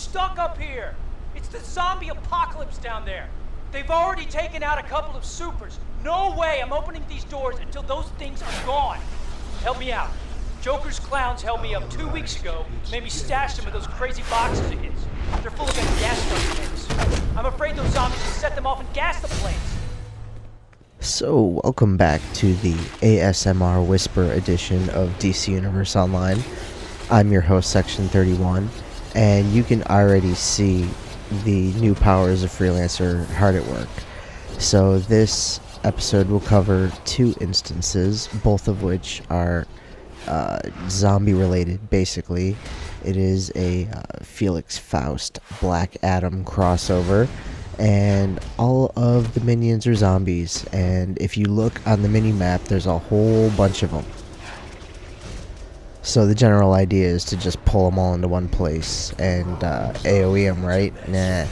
stuck up here. It's the zombie apocalypse down there. They've already taken out a couple of supers. No way I'm opening these doors until those things are gone. Help me out. Joker's clowns held me up 2 weeks ago, made me stash them in those crazy boxes of his. They're full of that gas things. I'm afraid those zombies will set them off and gas the place. So, welcome back to the ASMR Whisper edition of DC Universe Online. I'm your host, Section 31, and you can already see the new powers of Freelancer hard at work. So, this episode will cover two instances, both of which are zombie related, basically. It is a Felix Faust Black Adam crossover, and all of the minions are zombies, and if you look on the mini-map, there's a whole bunch of them. So the general idea is to just pull them all into one place and AoE them, right? Nah,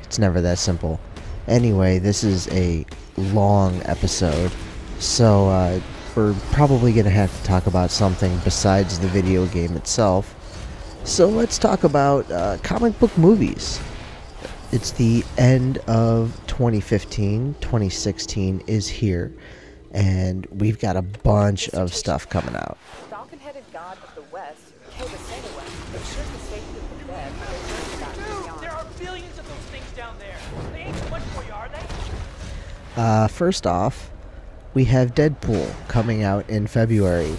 it's never that simple. Anyway, this is a long episode, so we're probably going to have to talk about something besides the video game itself. So let's talk about comic book movies. It's the end of 2015. 2016 is here, and we've got a bunch of stuff coming out. Falcon-headed god of the West killed a sailor but should the safety of the dead. Dude, there are billions of those things down there. They ain't too much for you, are they? First off, we have Deadpool coming out in February,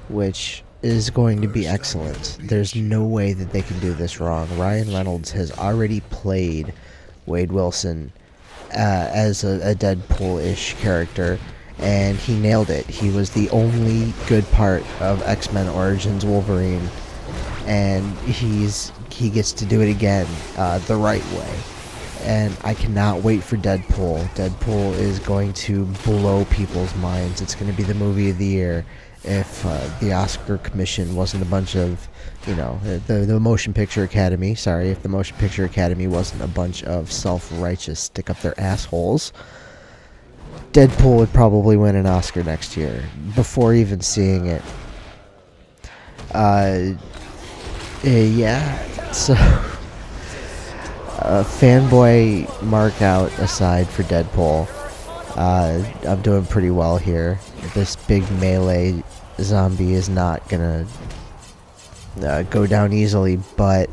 which is going to be excellent. There's no way that they can do this wrong. Ryan Reynolds has already played Wade Wilson as a Deadpool-ish character, and he nailed it. He was the only good part of X-Men Origins Wolverine, and he gets to do it again the right way. And I cannot wait for Deadpool. Deadpool is going to blow people's minds. It's going to be the movie of the year. If the Oscar Commission wasn't a bunch of, you know, the Motion Picture Academy, sorry, if the Motion Picture Academy wasn't a bunch of self-righteous stick-up-their-assholes, Deadpool would probably win an Oscar next year, before even seeing it. Yeah, so, fanboy mark out aside for Deadpool. I'm doing pretty well here. This big melee zombie is not gonna go down easily, but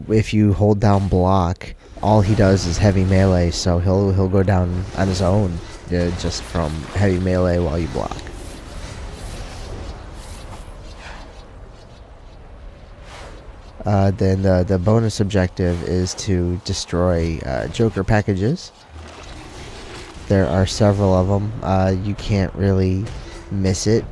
if you hold down block, all he does is heavy melee, so he'll go down on his own just from heavy melee while you block. Then the bonus objective is to destroy Joker packages. There are several of them. You can't really miss it.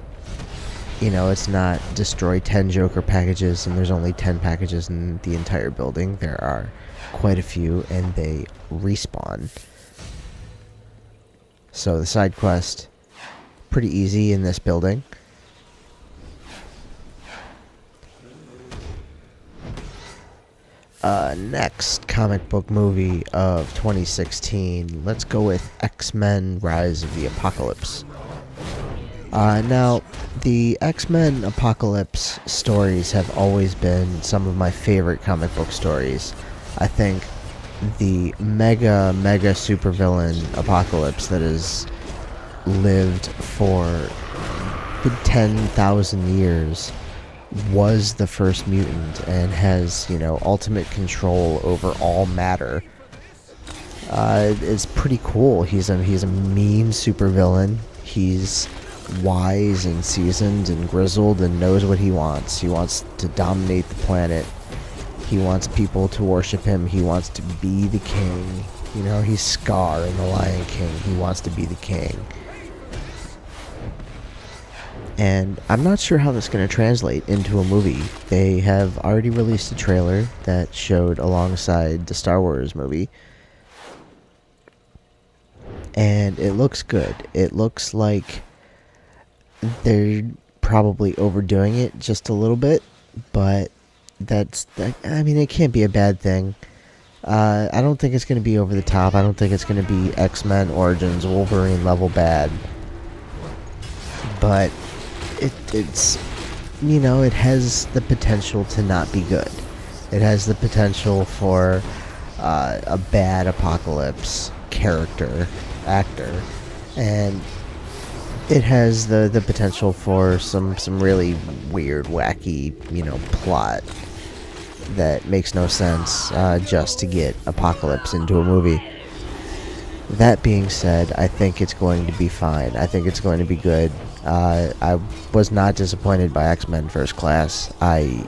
You know, it's not destroy 10 Joker packages and there's only 10 packages in the entire building. There are quite a few and they respawn. So the side quest, pretty easy in this building. Next comic book movie of 2016, let's go with X-Men Rise of the Apocalypse. Now, the X-Men Apocalypse stories have always been some of my favorite comic book stories. I think the mega supervillain Apocalypse that has lived for 10,000 years was the first mutant and has, you know, ultimate control over all matter. It's pretty cool. He's a mean supervillain. He's wise and seasoned and grizzled and knows what he wants. He wants to dominate the planet. He wants people to worship him. He wants to be the king. You know, he's Scar in The Lion King. He wants to be the king. And I'm not sure how that's going to translate into a movie. They have already released a trailer that showed alongside the Star Wars movie. And it looks good. It looks like they're probably overdoing it just a little bit. But I mean, it can't be a bad thing. I don't think it's going to be over the top. I don't think it's going to be X-Men Origins Wolverine level bad. But it's, you know, it has the potential to not be good. It has the potential for a bad Apocalypse actor, and it has the potential for some really weird, wacky, plot that makes no sense just to get Apocalypse into a movie. That being said, I think it's going to be fine. I think it's going to be good. I was not disappointed by X-Men First Class. I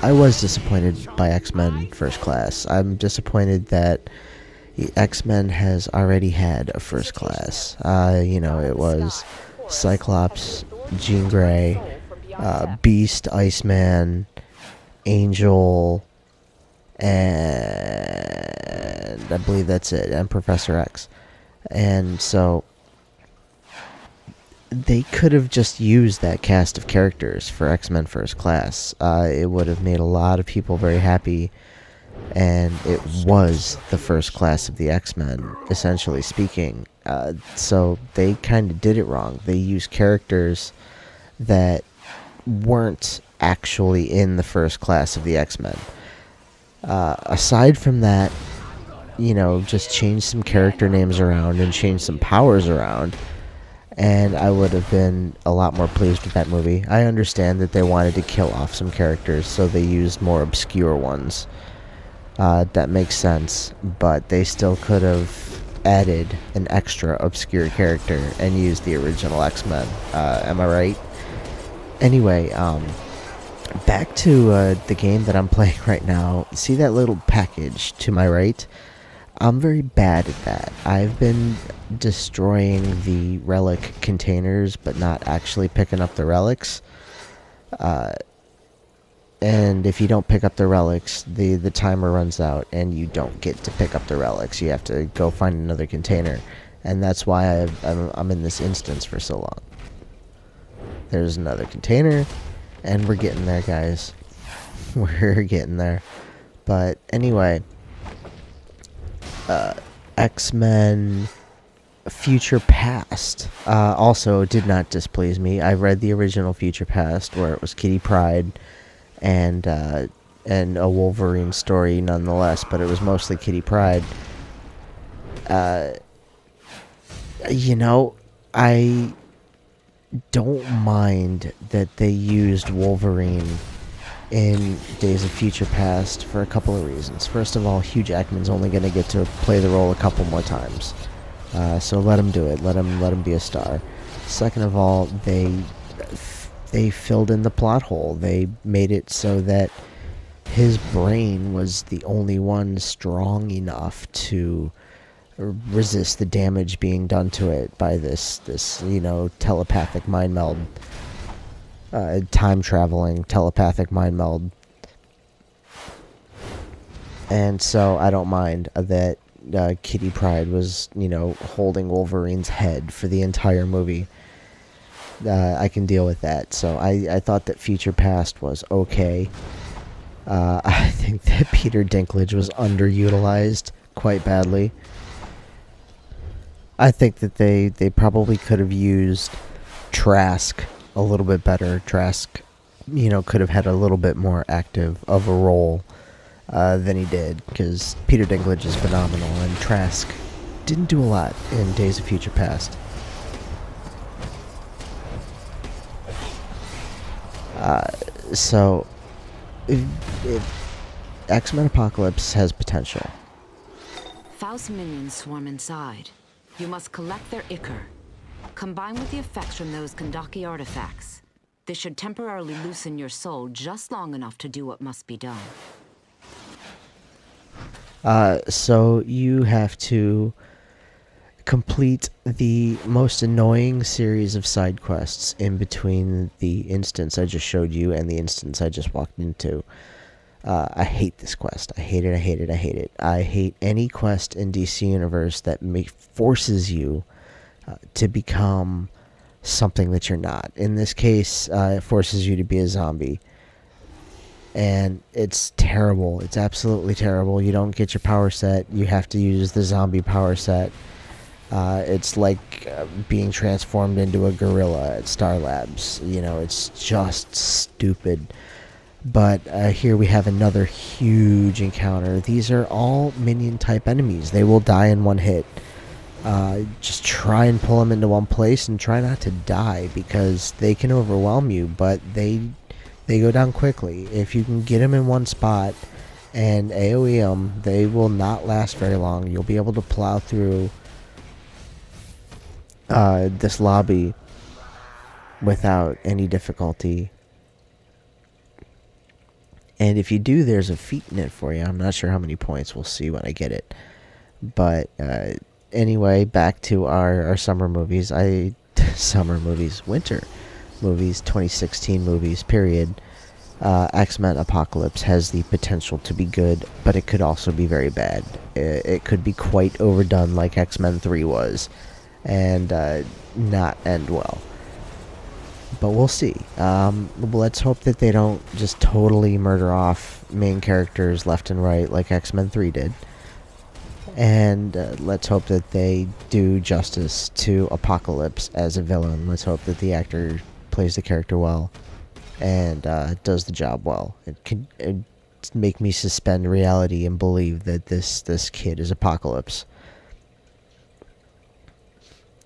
was disappointed by X-Men First Class. I'm disappointed that X-Men has already had a First Class. It was Cyclops, Jean Grey, Beast, Iceman, Angel, and I believe that's it, and Professor X. And so they could have just used that cast of characters for X-Men First Class. It would have made a lot of people very happy, and it was the first class of the X-Men, essentially speaking. So they kind of did it wrong. They used characters that weren't actually in the first class of the X-Men. Aside from that, just change some character names around and change some powers around, and I would have been a lot more pleased with that movie. I understand that they wanted to kill off some characters, so they used more obscure ones. That makes sense, but they still could have added an extra obscure character and used the original X-Men. Am I right? Anyway, back to the game that I'm playing right now. See that little package to my right? I'm very bad at that. I've been destroying the relic containers, but not actually picking up the relics. And if you don't pick up the relics, the timer runs out, and you don't get to pick up the relics. You have to go find another container, and that's why I'm in this instance for so long. There's another container, and we're getting there, guys. We're getting there. But anyway, X-Men Future Past also did not displease me. I read the original Future Past, where it was Kitty Pryde and a Wolverine story nonetheless, but it was mostly Kitty Pryde. I don't mind that they used Wolverine in Days of Future Past for a couple of reasons. First of all, Hugh Jackman's only going to get to play the role a couple more times, so let him do it. Let him be a star. Second of all, they filled in the plot hole. They made it so that his brain was the only one strong enough to resist the damage being done to it by this telepathic mind meld, time-traveling telepathic mind meld. And so I don't mind that Kitty Pryde was, holding Wolverine's head for the entire movie. I can deal with that. So I thought that Future Past was okay. I think that Peter Dinklage was underutilized quite badly. I think that they probably could have used Trask a little bit better. Trask, could have had a little bit more active of a role than he did, because Peter Dinklage is phenomenal, and Trask didn't do a lot in Days of Future Past. So, if X-Men Apocalypse has potential. Faust minions swarm inside. You must collect their ichor. Combine with the effects from those Kandaki artifacts. This should temporarily loosen your soul just long enough to do what must be done. So you have to complete the most annoying series of side quests in between the instance I just showed you and the instance I just walked into. I hate this quest. I hate it, I hate it, I hate it. I hate any quest in DC Universe that forces you to become something that you're not. In this case, it forces you to be a zombie. And it's terrible. It's absolutely terrible. You don't get your power set. You have to use the zombie power set. It's like being transformed into a gorilla at Star Labs. It's just stupid. But here we have another huge encounter. These are all minion-type enemies. They will die in one hit. Just try and pull them into one place and try not to die, because they can overwhelm you, but they go down quickly. If you can get them in one spot and AoE them, they will not last very long. You'll be able to plow through this lobby without any difficulty. And if you do, there's a feat in it for you. I'm not sure how many points. We'll see when I get it. But anyway, back to our summer movies. Summer movies, winter movies, 2016 movies, period. X-Men Apocalypse has the potential to be good, but it could also be very bad. It could be quite overdone like X-Men 3 was, and not end well. But we'll see. Let's hope that they don't just totally murder off main characters left and right like X-Men 3 did. And let's hope that they do justice to Apocalypse as a villain. Let's hope that the actor plays the character well and does the job well. It can make me suspend reality and believe that this kid is Apocalypse.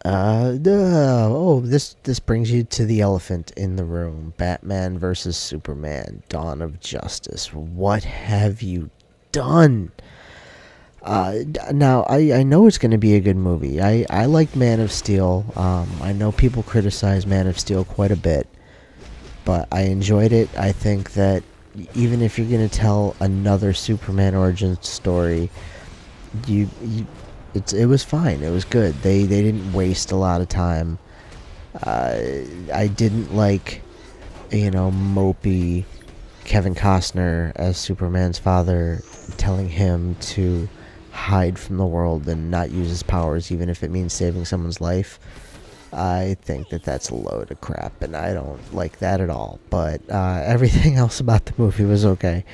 This brings you to the elephant in the room. Batman versus Superman, Dawn of Justice. What have you done? Now, I know it's going to be a good movie. I like Man of Steel. I know people criticize Man of Steel quite a bit, but I enjoyed it. I think that even if you're going to tell another Superman origin story, it was fine. It was good. They didn't waste a lot of time. I didn't like, mopey Kevin Costner as Superman's father, telling him to hide from the world and not use his powers, even if it means saving someone's life. I think that that's a load of crap, and I don't like that at all. But everything else about the movie was okay.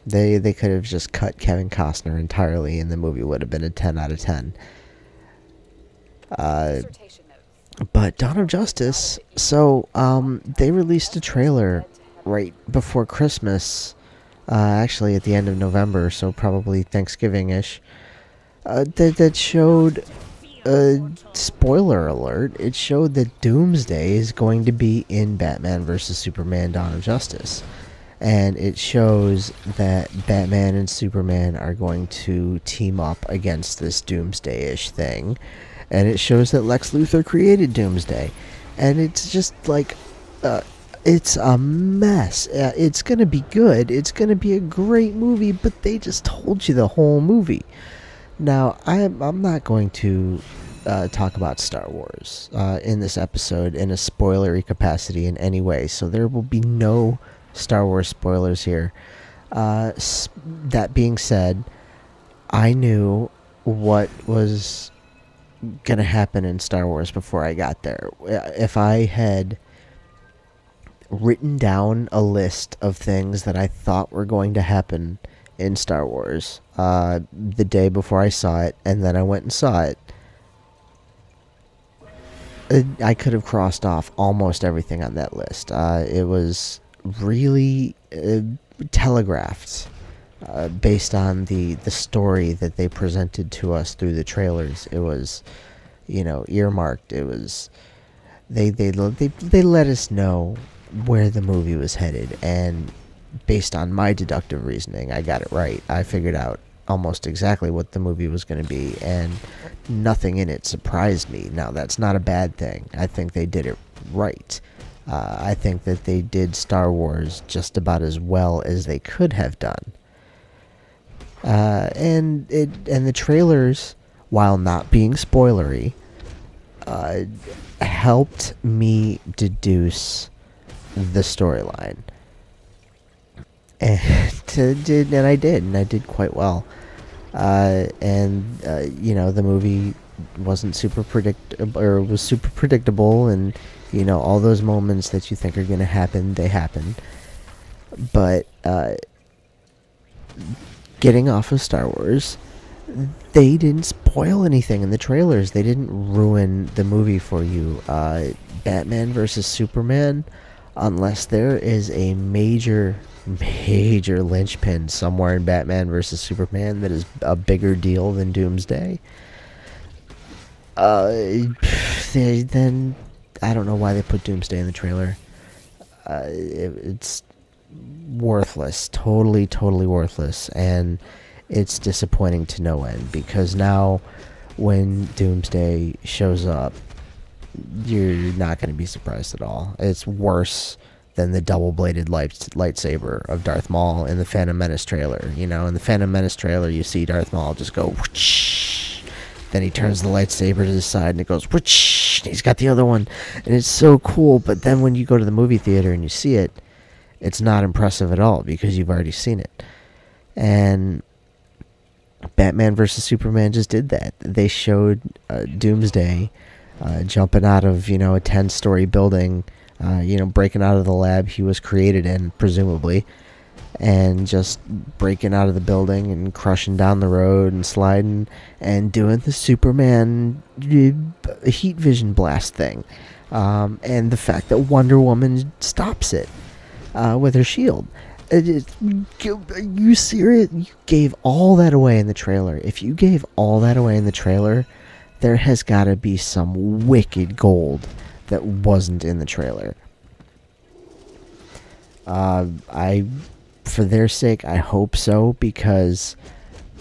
They could have just cut Kevin Costner entirely, and the movie would have been a 10 out of 10. But Dawn of Justice, so they released a trailer right before Christmas, actually at the end of November, so probably Thanksgiving-ish, that showed, spoiler alert, it showed that Doomsday is going to be in Batman vs. Superman Dawn of Justice. And it shows that Batman and Superman are going to team up against this Doomsday-ish thing. And it shows that Lex Luthor created Doomsday. And it's just like, it's a mess. It's going to be good. It's going to be a great movie, but they just told you the whole movie. Now, I'm not going to talk about Star Wars in this episode in a spoilery capacity in any way. So there will be no Star Wars spoilers here. That being said, I knew what was gonna happen in Star Wars before I got there. If I had written down a list of things that I thought were going to happen in Star Wars the day before I saw it, and then I went and saw it, I could have crossed off almost everything on that list. It was really telegraphed based on the story that they presented to us through the trailers. It was, earmarked. It was they let us know where the movie was headed, and based on my deductive reasoning, I got it right. I figured out almost exactly what the movie was going to be, and nothing in it surprised me. Now, that's not a bad thing. I think they did it right. I think that they did Star Wars just about as well as they could have done. And the trailers, while not being spoilery, helped me deduce the storyline. And I did quite well. The movie wasn't super was super predictable, and all those moments that you think are going to happen, they happen. But getting off of Star Wars, they didn't spoil anything in the trailers. They didn't ruin the movie for you. Batman versus Superman, unless there is a major linchpin somewhere in Batman versus Superman that is a bigger deal than Doomsday, then I don't know why they put Doomsday in the trailer. It's worthless, totally worthless, and it's disappointing to no end, because now when Doomsday shows up, you're not going to be surprised at all. It's worse than the double-bladed lightsaber of Darth Maul in the Phantom Menace trailer. You know, in the Phantom Menace trailer, you see Darth Maul just go whoosh, then he turns the lightsaber to the side and it goes whoosh, and he's got the other one, and it's so cool. But then when you go to the movie theater and you see it, it's not impressive at all, because you've already seen it. And Batman vs. Superman just did that. They showed Doomsday jumping out of, a 10-story building, breaking out of the lab he was created in, presumably, and just breaking out of the building and crushing down the road and sliding and doing the Superman heat vision blast thing. And the fact that Wonder Woman stops it with her shield. Are you serious? You gave all that away in the trailer. If you gave all that away in the trailer, there has got to be some wicked gold that wasn't in the trailer. For their sake, I hope so, because,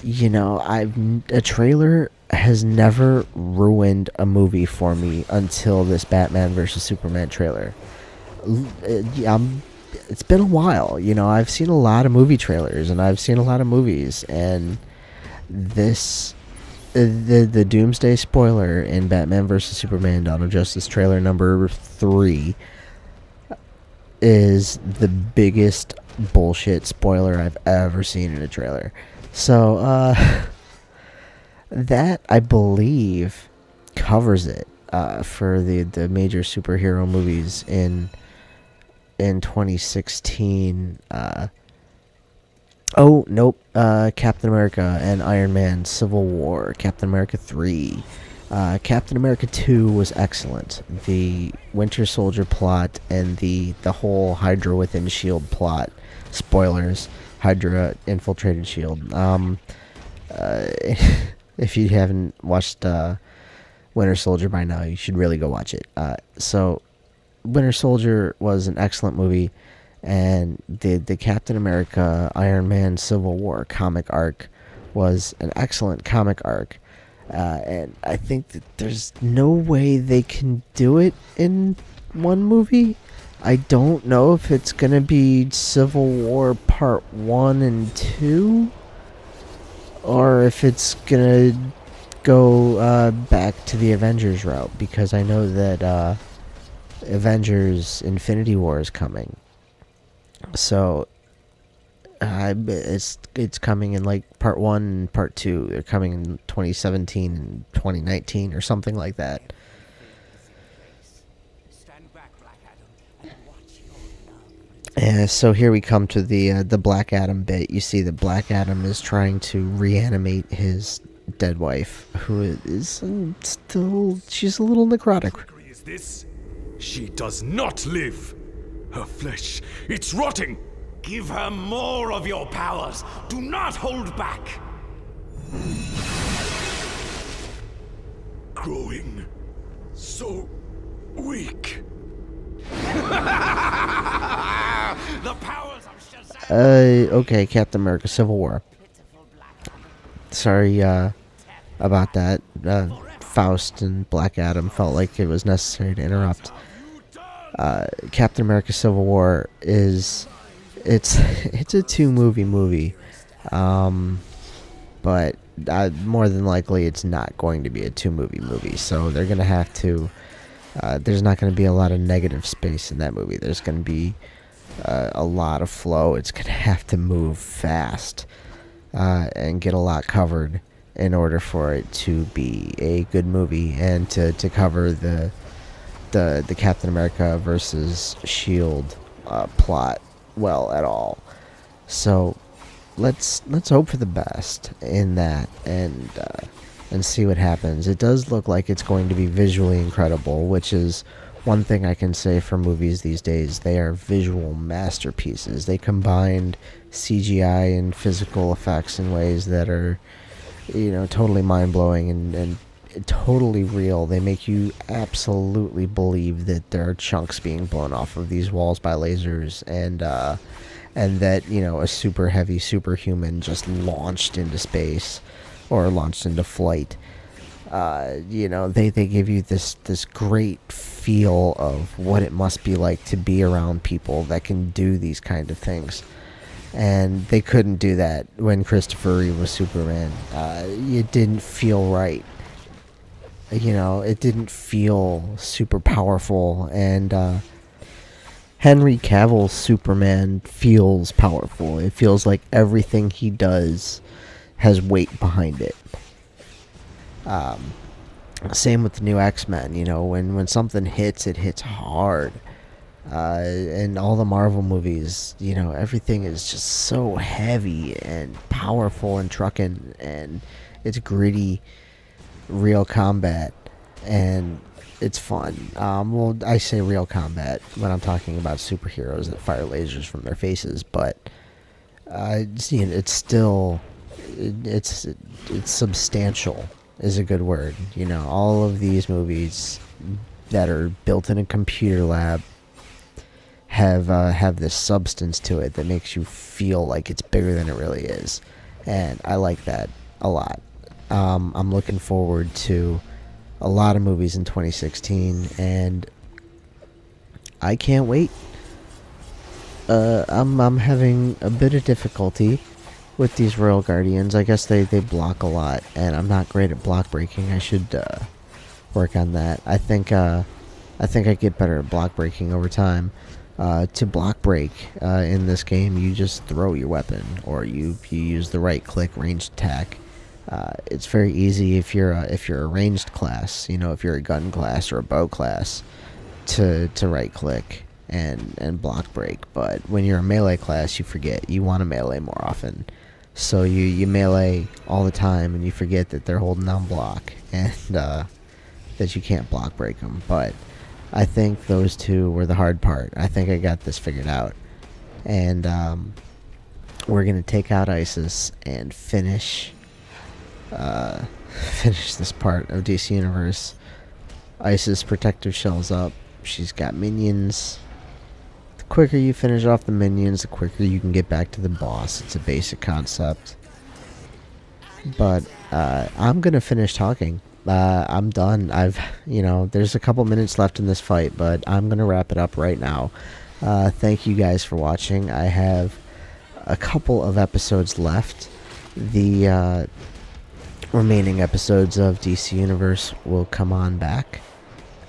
a trailer has never ruined a movie for me until this Batman vs. Superman trailer. It's been a while, I've seen a lot of movie trailers, and I've seen a lot of movies, and this, the Doomsday spoiler in Batman vs. Superman Dawn of Justice trailer number 3 is the biggest bullshit spoiler I've ever seen in a trailer. So, that, I believe, covers it, for the major superhero movies in 2016. Oh, nope. Captain America and Iron Man Civil War. Captain America 3. Captain America 2 was excellent. The Winter Soldier plot and the whole Hydra within S.H.I.E.L.D. plot. Spoilers. Hydra infiltrated S.H.I.E.L.D. If you haven't watched Winter Soldier by now, you should really go watch it. So, Winter Soldier was an excellent movie, and the Captain America Iron Man Civil War comic arc was an excellent comic arc, and I think that there's no way they can do it in one movie. I don't know if it's gonna be Civil War Part 1 and 2, or if it's gonna go back to the Avengers route, because I know that Avengers Infinity War is coming. So it's coming in like Part 1 and Part 2. They're coming in 2017 and 2019 or something like that. And so here we come to the Black Adam bit. You see that Black Adam is trying to reanimate his dead wife, who is still, she's a little necrotic. Is this? She does not live. Her flesh, it's rotting. Give her more of your powers. Do not hold back. Growing so weak. The powers of Shazam. Okay, Captain America Civil War. Sorry, about that. Faust and Black Adam felt like it was necessary to interrupt. Captain America Civil War it's a 2-movie movie. But more than likely it's not going to be a 2-movie movie. So they're going to have to, there's not going to be a lot of negative space in that movie. There's going to be a lot of flow. It's going to have to move fast and get a lot covered in order for it to be a good movie and to cover the Captain America versus S.H.I.E.L.D. Plot well at all. So let's hope for the best in that and see what happens. It does look like it's going to be visually incredible, which is one thing I can say for movies these days, they are visual masterpieces. They combined CGI and physical effects in ways that are, totally mind-blowing and totally real. They make you absolutely believe that there are chunks being blown off of these walls by lasers, and that, a super heavy superhuman just launched into space or launched into flight. They give you this great feel of what it must be like to be around people that can do these kind of things. And they couldn't do that when Christopher Reeve was Superman. It didn't feel right. It didn't feel super powerful. And Henry Cavill's Superman feels powerful. It feels like everything he does has weight behind it. Same with the new X-Men. When something hits, it hits hard. And all the Marvel movies, everything is just so heavy and powerful and trucking, and it's gritty, real combat, and it's fun. Well, I say real combat when I'm talking about superheroes that fire lasers from their faces, but it's still, it's substantial is a good word. All of these movies that are built in a computer lab have this substance to it that makes you feel like it's bigger than it really is, and I like that a lot. I'm looking forward to a lot of movies in 2016, and I can't wait. I'm having a bit of difficulty with these Royal Guardians. I guess they block a lot, and I'm not great at block breaking. I should work on that. I think I get better at block breaking over time. To block break in this game, you just throw your weapon, or you use the right click ranged attack. It's very easy if you're a ranged class, if you're a gun class or a bow class, to right click and block break. But when you're a melee class, you forget. You want to melee more often, so you melee all the time, and you forget that they're holding down block, and that you can't block break them. But I think those two were the hard part. I think I got this figured out. And we're going to take out ISIS and finish this part of DC Universe. ISIS protective shells up. She's got minions. The quicker you finish off the minions, the quicker you can get back to the boss. It's a basic concept. But I'm going to finish talking. I'm done. There's a couple minutes left in this fight, but I'm going to wrap it up right now. Thank you guys for watching. I have a couple of episodes left. The remaining episodes of DC Universe will come on back.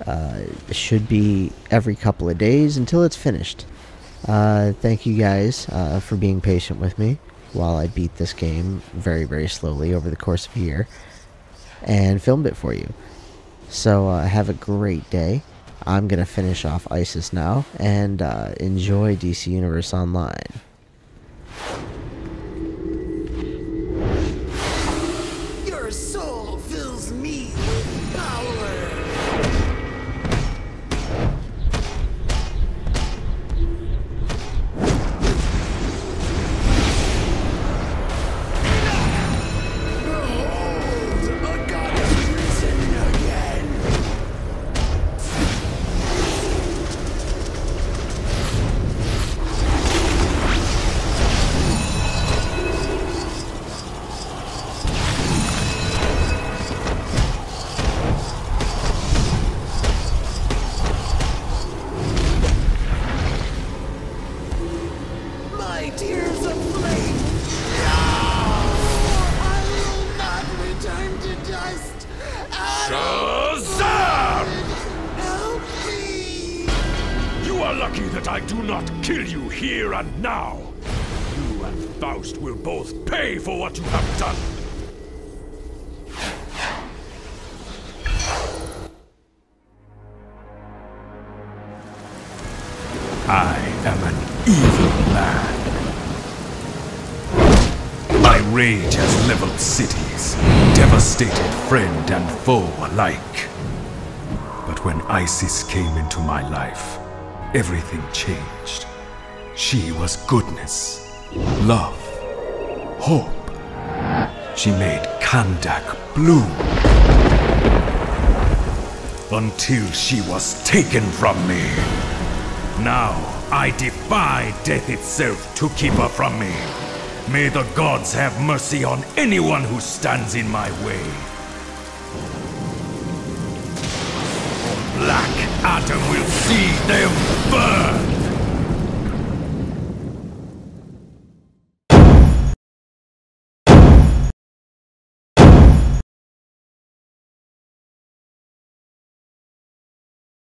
It should be every couple of days until it's finished. Thank you guys for being patient with me while I beat this game very, very slowly over the course of a year and filmed it for you. So have a great day. I'm going to finish off ISIS now, and enjoy DC Universe Online. Your soul fills me with power. Tears of flame. No! I will not return to dust. Shazam! Help me! You are lucky that I do not kill you here and now. You and Faust will both pay for what you have done. I am an evil man. My rage has leveled cities, devastated friend and foe alike. But But when Isis came into my life, everything changed. She was goodness, love, hope. She made Kandak bloom. Until she was taken from me. Now, I defy death itself to keep her from me. May the gods have mercy on anyone who stands in my way. Black Adam will see them burn!